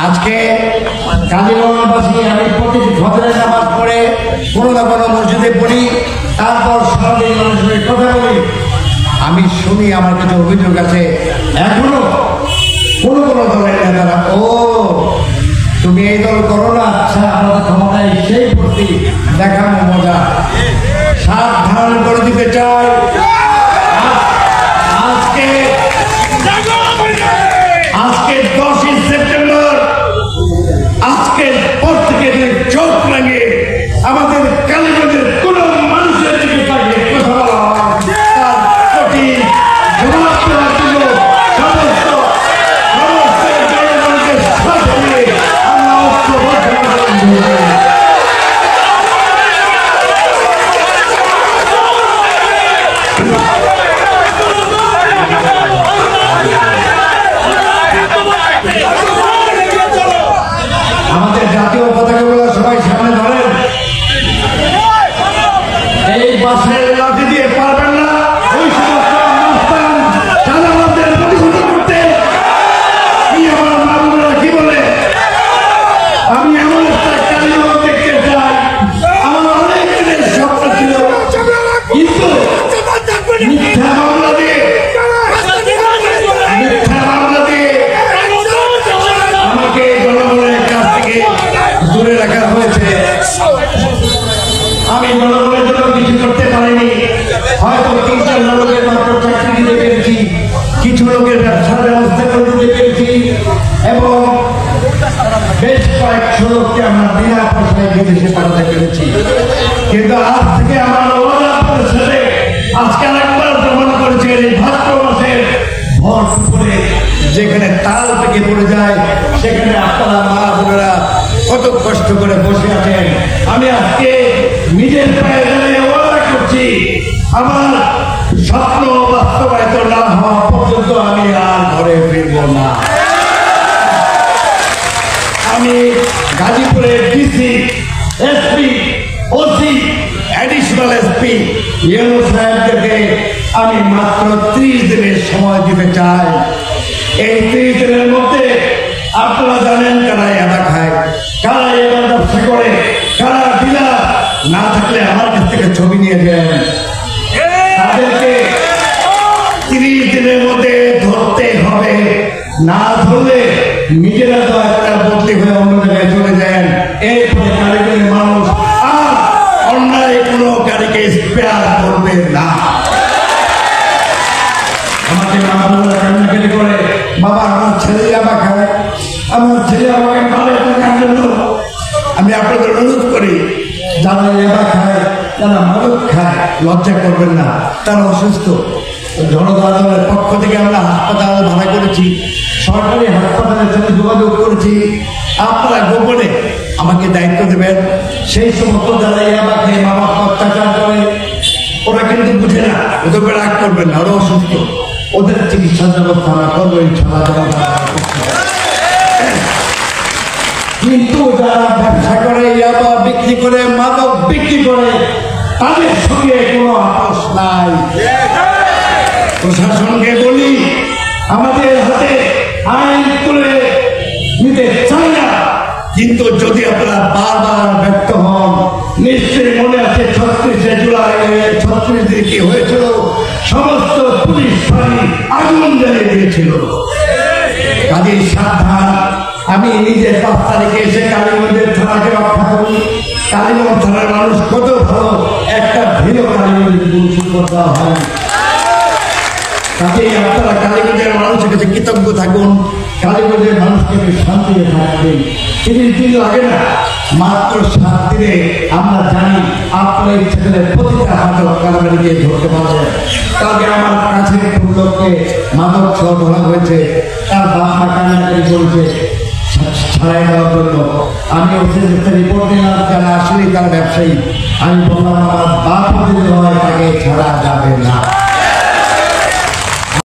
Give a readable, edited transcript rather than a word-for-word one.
আজকে কালীগঞ্জবাসী আমি প্রতিটি ফজরের নামাজ পড়ে কোনো না কোনো মসজিদে পড়ি, তারপর সারাদিন মানুষের কথা বলি। আমি শুনি আমার কিছু অভিযোগ আছে, এখনো কোনো কোনো দলের নেতারা তুমি এই দল করো না, আচ্ছা আমাদের ক্ষমতায় সেই প্রতি দেখানো মজা সাত ধারণ করে দিতে চাই। আজকে 10ই সেপ্টেম্বর, আজকের পর থেকে চোখ লাগে আমাদের কালীগঞ্জের কোন মানুষের দিকে তাকিয়ে কথা বলা হয়, তার কঠিন জবাব দেওয়ার জন্য সমস্ত জনগণকে সাথে নিয়ে আমরা ঐক্যবদ্ধ আমাদের জাতীয় পতাকাগুলো সবাই সামনে ধরেন। এই বাসের লাঠি দিয়ে পারবেন না ওই সমস্ত অনুষ্ঠান সাধারণদের প্রতিহত করতে। আমার বাবুরা কি বলে, আমি এমন একটা কালীগঞ্জ দেখতে চাই, আমার অনেক দিনের স্বপ্ন ছিল, কিন্তু মিথ্যা মামলা দিয়ে আমাকে জনগণের কাছ থেকে দূরে রাখা হয়েছে। আমি জনগণের জন্য কিছু করতে পারিনি। হয়তো 3-4 লোকের মাত্র চাকরি দিতে পেরেছি, কিছু লোকের ব্যবসার ব্যবস্থা করে দিতে পেরেছি, এবং বেশ কয়েকশো লোককে আমরা বিনা পয়সায় বিদেশে পাঠাতে পেরেছি। কিন্তু আজ থেকে আমার ওলাদের সাথে আজকাল একবার প্রমাণ করেছে এই ভাদ্র মাসের ভর করে যেখানে তাল পেকে পড়ে যায়, সেখানে আপনারা মা বোনেরা কত কষ্ট করে বসে আছেন। আমি আজকে নিজের পায়ে দাঁড়িয়ে ওয়াদা করছি, আমার স্বপ্ন বাস্তবায়িত না হওয়া পর্যন্ত আমি আর ঘরে ফিরব না। আমি গাজীপুরের DC, SP, OC, additional SP Yunus সাহেবকে আমি মাত্র 30 দিনের সময় দিতে চাই। এই 30 দিনের মধ্যে আপনারা জানেন কারা এবার খায়, কারা এবার ব্যবসা করে, কারা ডিলার, না থাকলে আমার কাছ থেকে ছবি নিয়ে দেন। তাদেরকে 30 দিনের মধ্যে ধরতে হবে, না ধরলে নিজেরা তো একটা বদলি হয়ে অন্য জায়গায় চলে যান। এরপরে কারিগরের মানুষ আর অন্যায় কোনো গাড়িকে স্পেয়ার করবে না। আমাকে বাবা কান্নাকাটি করে, বাবা আমার ছেলে আবার খায়, আমার ছেলে আমাকে ভালো টাকার জন্য। আমি আপনাদের অনুরোধ করি, যারা এবার খায়, যারা মাদক খায়, লজ্জা করবেন না, তারা অসুস্থ। জনতা দলের পক্ষ থেকে আমরা হাসপাতাল ভাড়া করেছি, সরকারি হাসপাতালের সাথে যোগাযোগ করেছি। আপনারা গোপনে আমাকে দায়িত্ব দেবেন। সেই সমস্ত যারা এবার খেয়ে মা বাবা অত্যাচার করে, ওরা কিন্তু বুঝে না, ওদের রাগ করবেন না, ওরা অসুস্থ, ওদের চিকিৎসার ব্যবস্থা আমরা করবো ইনশাআল্লাহ। কিন্তু যারা ব্যবসা করে, ইয়াবা বিক্রি করে, মাদক বিক্রি করে, তাদের সঙ্গে কোনো আপোষ নাই। প্রশাসনকে বলি, আমাদের হাতে আইন তুলে নিতে চাই না, কিন্তু যদি আপনারা বারবার ব্যর্থ হন, নিশ্চয়ই মনে আছে 36শে জুলাই 36 দিনে কি হয়েছিল, সমস্ত পুলিশ বাহিনী আগুন জ্বালিয়ে দিয়েছিল। কাজেই সাবধান। আমি নিজে 5 তারিখে এসে কালীগঞ্জের থানাকে রক্ষা করি। কালীগঞ্জ থানার মানুষ কত ভালো, একটা ভিন্ন কালীগঞ্জের পুলিশ দেওয়া হয়। কাজেই আপনারা কালীগঞ্জের মানুষের কাছে কৃতজ্ঞ থাকুন, কালীগঞ্জের মানুষকে শান্তিতে থাকবেন। 30 দিন লাগে না, মাত্র 7 দিনে আমরা জানি আপনার ইচ্ছা করে প্রতিটা মাদক কারবারিকে ধরতে পারবেন। কালকে আমার কাছে লোককে মাদক সহ ধরা হয়েছে, তার বাপ মা কান্নাকাটি করেছে ছাড়াই দেওয়ার জন্য। আমি ওদের রিপোর্ট দিলাম, যারা আসলে তারা ব্যবসায়ী। আমি বললাম আমার বাপ যদি হয় তাকে ছাড়া যাবে না।